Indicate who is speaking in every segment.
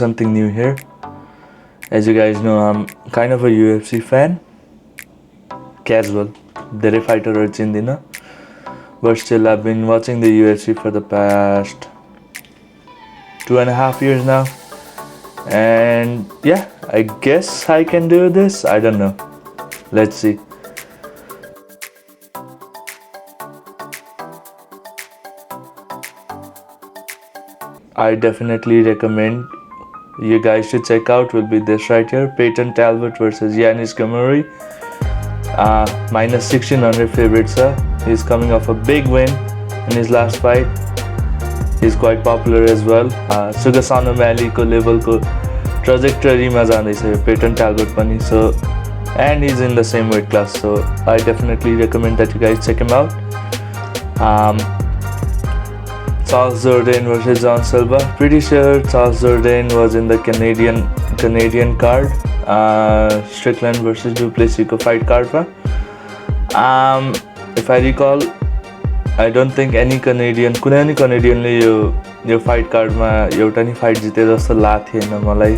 Speaker 1: Something new here. As you guys know, I'm kind of a UFC fan. Casual. धेरै fighterहरु चिन्दिन. But still, I've been watching the UFC for the past 2.5 years now. And yeah, I guess I can do this. I don't know. Let's see. I definitely recommend you guys to check out will be this right here. Peyton Talbot versus Yanis Gamuri. Minus 1600 favorite, sir. He's coming off a big win in his last fight. He's quite popular as well. Sugasano Mali ko level ko trajectory ma jandaicha Peyton Talbot pani. So, and he's in the same weight class. So I definitely recommend that you guys check him out. Charles Jourdain versus John Silva. Pretty sure Charles Jourdain was in the Canadian card. Strickland versus Duplessis ko fight card pa. If I recall, I don't think any Canadian ले यो fight card मा एउटा नि fight जिते जस्तो लाग्थेन मलाई.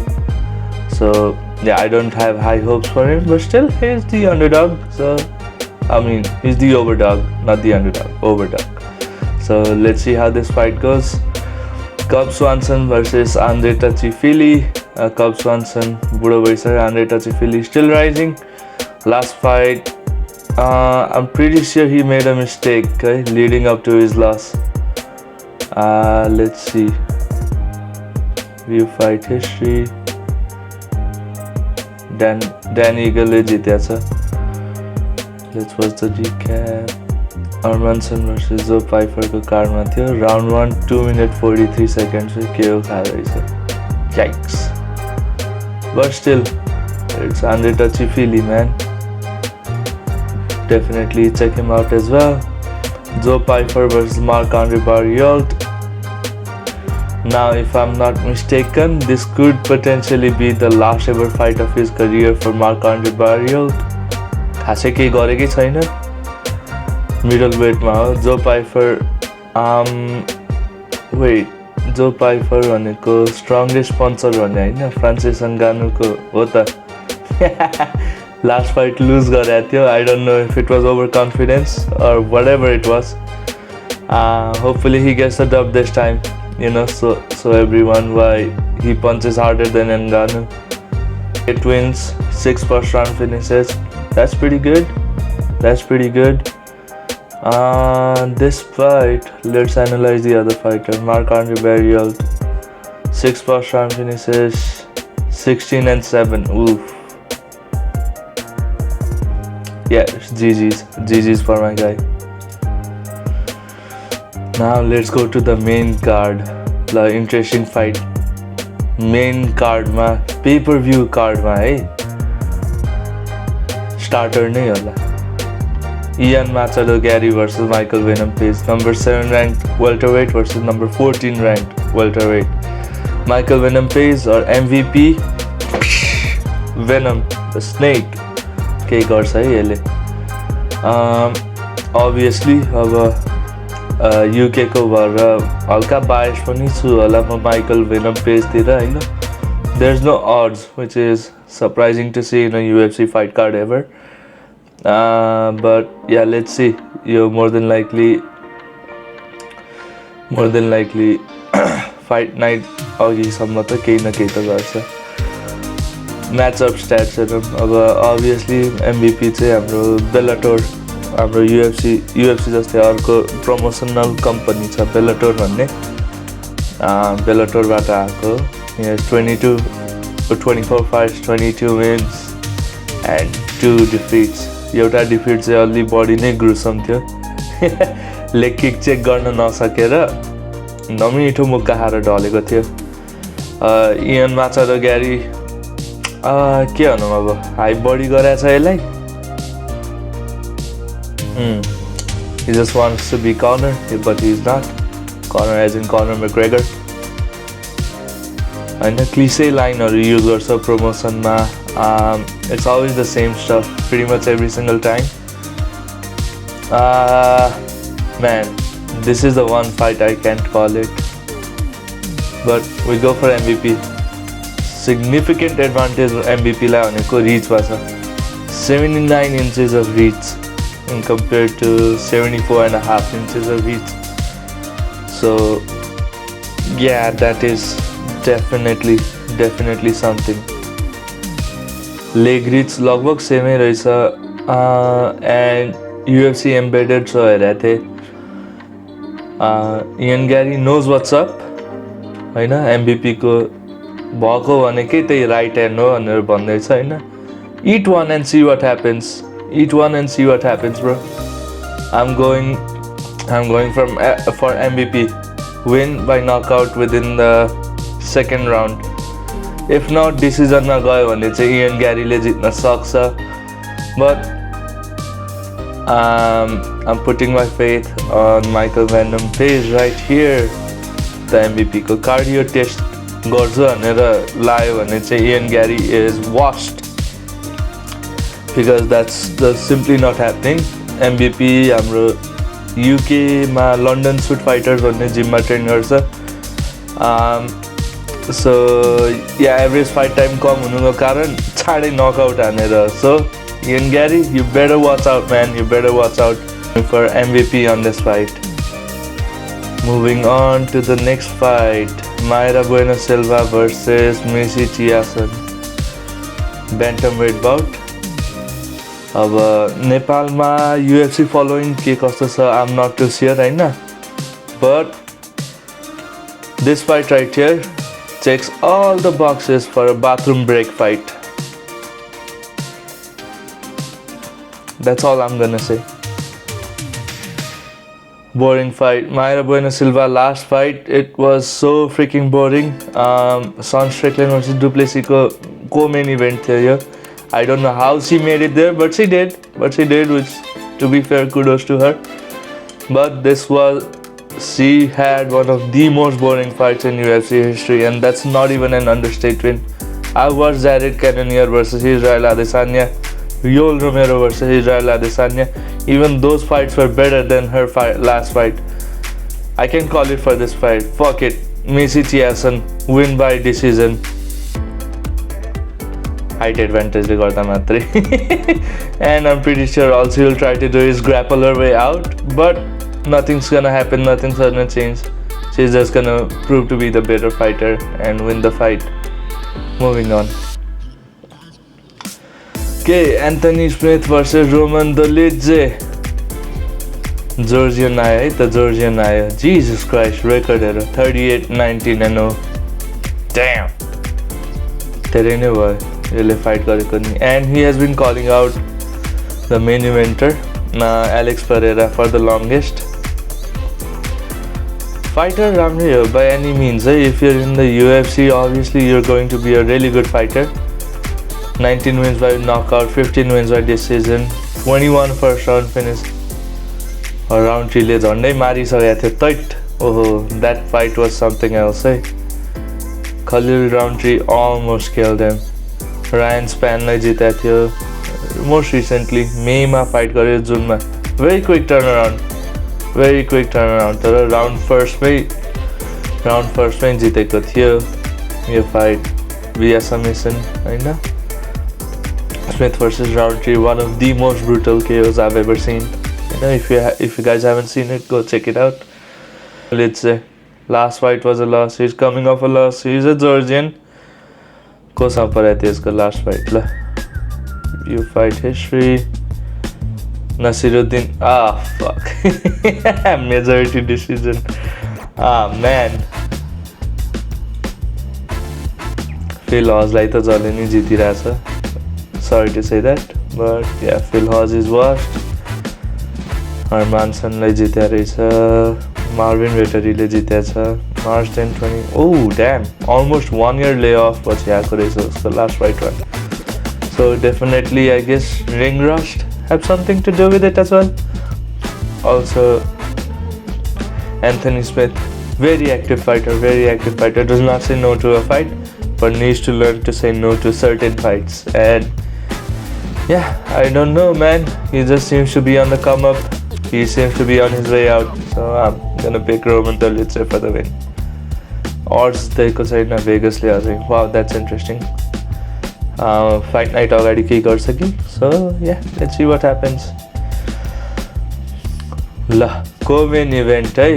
Speaker 1: So yeah, I don't have high hopes for him, but still he's the underdog. So I mean, he's the overdog, not the underdog, overdog. So let's see how this fight goes. Cub Swanson versus Andre Touchy-Fili. Cub Swanson, बुढो भइसक्यो. Andre Touchy-Fili still rising. Last fight, I'm pretty sure he made a mistake leading up to his loss. Let's see. View fight history. Dan Eagle जित्या छ. Let's watch the recap. Armanson versus Joe Pyfer को कार्डमा थियो. Round 1 2 minutes 43 seconds में KO खाँदैछ. Yikes. But still, it's Andre Touchy-Fili, man. Definitely check him out as well. Joe Pyfer versus Marc-Andre Barriault. Now, if I'm not mistaken, this could potentially be the last ever fight of his career for Marc-Andre Barriault. खासै केही गरेकै छैन. Middle weight मा हो. Joe Pyfer, Joe Pyfer भनेको strongest puncher भन्ने हैन. Francis Ngannou को हो त. Last fight lose गरेको थियो. I don't know if it was overconfidence or whatever it was. Hopefully he gets the dub this time. You know, so everyone why he punches harder than Ngannou. 8 wins, 6 first round finishes. That's pretty good. This fight, let's analyze the other fighter. Marc-Andre Barriault, 6 first round finishes, 16-7. Oof. Yeah, it's GG's for my guy. Now let's go to the main card. The interesting fight. Main card ma, pay-per-view card ma, Starter नै होला. Ian Machado Gary versus Michael Venom Page. Number 7 ranked welterweight versus number 14 ranked welterweight. Michael Venom Page or MVP Venom the Snake. के गर्छ है यसले. Obviously अब UK को भएर हल्का बायस पनि छु होला म Michael Venom Page तिर हैन. There's no odds, which is surprising to see in a UFC fight card ever. But yeah, let's see. You more than likely fight night अघिसम्म त केही न केही त गर्छ. Matchup stats अब obviously MVP चाहिँ हाम्रो Bellator, हाम्रो UFC जस्तै अर्को promotional company छ Bellator भन्ने. Bellatorबाट आएको. He has 24 fights, 22 wins and 2 defeats. एउटा डिफिट चाहिँ अलि बडी नै ग्रुसम थियो. लेग किक चेक गर्न नसकेर नमिठो मुक्का खाएर ढलेको थियो. इयन माचाडो ग्यारी के भनौँ अब, हाई बडी गराएछ यसलाई. He just wants to be Conor, but he's not. Conor as in Conor McGregor. हैन, क्लिसे लाइनहरु युज गर्छ प्रमोसनमा. It's always the same stuff pretty much every single time. Man, This is the one fight I can't call it. But we go for MVP. significant advantage MVP लाई भनेको reach मा छ 79 inches of reach in compared to 74.5 inches of reach. So yeah, that is definitely something. Leg reach लगभग same रहेछ and UFC embedded छ हेरेको थिएँ. Ian Gary knows what's up हैन MVP को भएको भनेकै त्यही राइट ह्यान्ड हो भनेर भन्दैछ हैन. Eat one and see what happens. Eat one and see what happens, bro. I'm going for MVP. Win by knockout within the second round. If not, decision मा गयो भने चाहिँ इयन ग्यारीले जित्न सक्छ. But I'm putting my faith on Michael Venom page right here. The MVP को cardio test गर्छु भनेर लायो भने चाहिँ Ian ग्यारी is washed. Because that's simply not happening. MVP हाम्रो UK मा लन्डन सुट फाइटर्स भन्ने जिममा ट्रेन गर्छ. So yeah, average fight time कम हुनुको कारण चाँडै नकआउट हानेर. So Ian Gary, you better watch out, man. You better watch out for MVP on this fight. Moving on to the next fight, Mayra Bueno Silva versus Missy Chiasson. Bantamweight bout. अब नेपालमा UFC following के कस्तो छ I'm not too sure Hahn. But this fight right here checks all the boxes for a bathroom break fight. That's all I'm gonna say. Boring fight. Mayra Bueno Silva last fight, it was so freaking boring. Sean Strickland versus Duplessis को main event थियो यो. I don't know how she made it there, but she did, which to be fair, kudos to her. But she had one of the most boring fights in UFC history, and that's not even an understatement. I watched Jared Cannonier versus Israel Adesanya, Yoel Romero versus Israel Adesanya. Even those fights were better than her last fight. I can call it for this fight. Fuck it. Missy Chiasson win by decision. Height advantage ले गर्दा मात्रै. And I'm pretty sure all she will try to do is grapple her way out, but nothing's gonna happen, nothing's gonna change. She's just gonna prove to be the better fighter and win the fight. Moving on. Okay, Anthony Smith versus Roman Dolidze. Georgian आयो है त Georgian आयो. Jesus Christ, record error 38-19-0. Damn. धेरै नै भयो यसले fight गरेको नि. And he has been calling out the main eventer, Alex Pereira, for the longest. Fighter राम्रै हो by any means. If you're in the UFC, obviously you're going to be a really good fighter. 19 wins by knockout, 15 wins by decision, 21 first round finish. Round 3 ले झन्डै मारिसकेको थियो तैट. ओहो, that fight was something else है. Khalil Roundtree almost killed him. Ryan Spann जिताएको थियो. Most recently May मा fight गर्यो जुनमा. Very quick turnaround. तर राउन्ड फर्स्टमै जितेको थियो यो fight via submission Hahn. Smith versus Roundtree, one of the most brutal KOs I've ever seen. If you guys haven't seen it, go check it out. Let's say last fight was a loss. He's coming off a loss. He's a Georgian. कोसँग परेको थियो यसको last fight ल. यो fight history Nasiruddin. Fuck. Majority decision. Man. Phil Hawes लाई त जसले नि जितिरहेछ. Sorry to say that, but yeah, Phil Hawes is washed. Hermanson लाई जित्या रहेछ. Marvin Vettori ले जित्या छ. March 10, 20. Oh damn! Almost 1 year layoff पछि आएको रहेछ उसको last fight one. So definitely, I guess ring rust have something to do with it as well. Also, Anthony Smith, very active fighter, does not say no to a fight, but needs to learn to say no to certain fights. And yeah, I don't know, man. He just seems to be on the come up. He seems to be on his way out. So I'm gonna pick Roman Dolidze for the win. odds दिएको छैन भेगसले अझै. Wow, that's interesting. Fight night अगाडि केही गर्छ कि. So yeah, let's see what happens. ल co-main event है.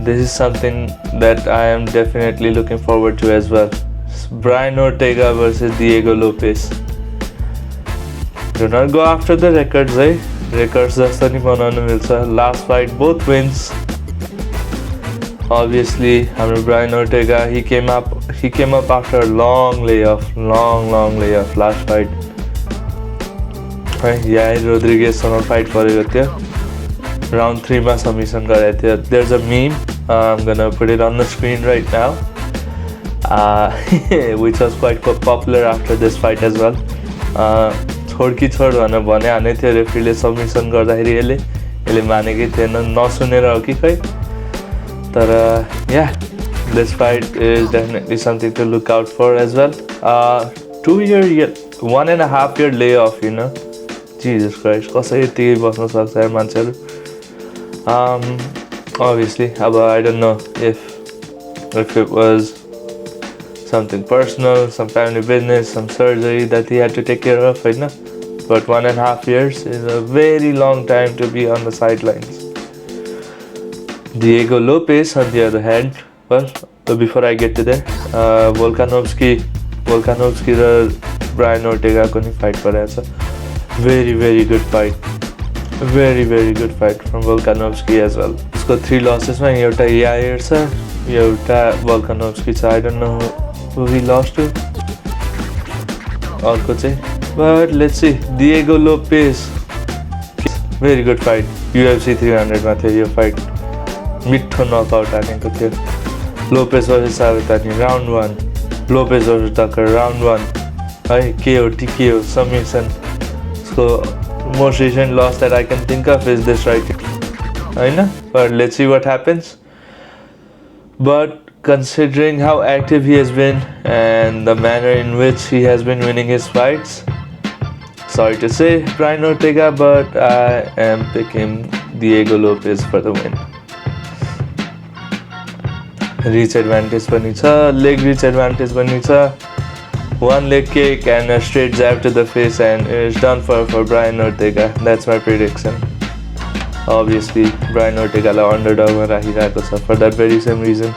Speaker 1: This is something that I am definitely looking forward to as well. Brian Ortega versus Diego Lopez. Do not go after the records है. Records जस्तो नि बनाउनु मिल्छ. Last fight both wins. Obviously, हाम्रो Brian Ortega he came up after a long layoff last fight. है यार रोड्रिगेजसँग fight परेको थियो. Round 3 मा सबमिसन गरेको थियो. There's a meme. I'm gonna put it on the screen right now. Which was quite popular after this fight as well. छोड कि छोड भनेर भने थियो रेफ्रीले सबमिसन गर्दाखेरि यसले मानेकै थिएन नसुनेर हो कि खै तर yeah this fight is definitely something to look out for as well. 1.5 year layoff, you know. Jesus Christ, कसरी यति बस्न सक्छ यार मान्छेहरू. Obviously I don't know if it was something personal, some family business, some surgery that he had to take care of, right? But 1.5 years is a very long time to be on the sidelines. Diego Lopez, on the other hand, well, before I get to there, Volkanovski raw Brian Ortega को नि fight परेछ. Very good fight. Very good fight from Volkanovski as well. उसको 3 losses मा एउटा Yair छ, एउटा Volkanovski छ. I don't know who he lost to. अर्को चाहिँ. But let's see. Diego Lopez. Very good fight. UFC 300 मा थियो यो fight. मिठो नकआउट हानेको थियो. Lopez versus Savetani round 1. Lopez versus Tucker round 1. है के हो TKO submission. So most recent loss that I can think of is this right here. Hahn? But let's see what happens. But considering how active he has been and the manner in which he has been winning his fights, sorry to say Brian Ortega, but I am picking Diego Lopez for the win. Reach advantage पनि छ, leg reach advantage पनि छ. One leg kick and a straight jab to the face and it's done for Brian Ortega. That's my prediction. Obviously Brian Ortega lie underdog मा राखिरहेको छ for that very same reason.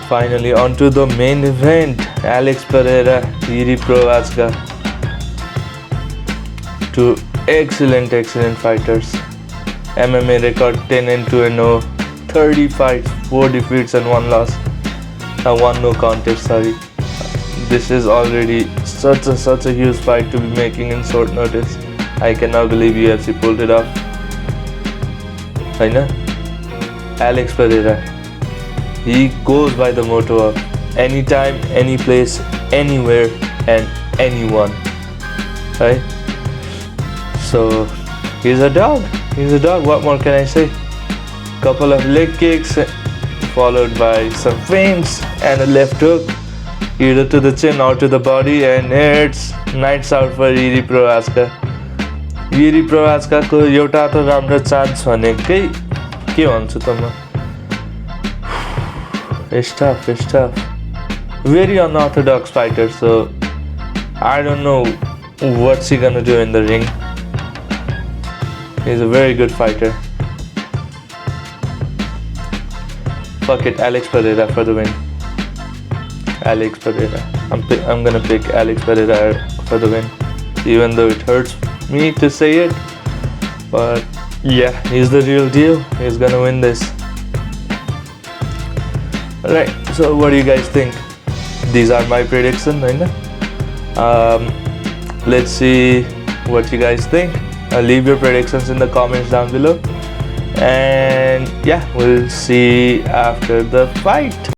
Speaker 1: Finally on to the main event. Alex Pereira, Jiri Prochazka. Two excellent fighters. MMA record 10-2-0, 30 fights, 4 defeats and 1 loss. 1 no contest, sorry. This is already such a huge fight to be making in short notice. I cannot believe UFC pulled it off. I know. Alex Pereira. He goes by the motto of anytime, any place, anywhere, and anyone. Right? So he's a dog. What more can I say? Couple of leg kicks followed by some feints and a left hook, either to the chin or to the body, and it's nights out for Jiri Prochazka. Jiri Prochazka को एउटा त राम्रो chance भनेकै के भन्छु त म. It's tough. Very unorthodox fighter, so I don't know what's he gonna do in the ring. He's a very good fighter. Fuck it, Alex Pereira for the win. Alex Pereira. I'm gonna pick Alex Pereira for the win, even though it hurts me to say it. But yeah, he's the real deal. He's gonna win this. Alright, so what do you guys think? These are my predictions, right? Let's see what you guys think. Leave your predictions in the comments down below. And yeah, we'll see after the fight.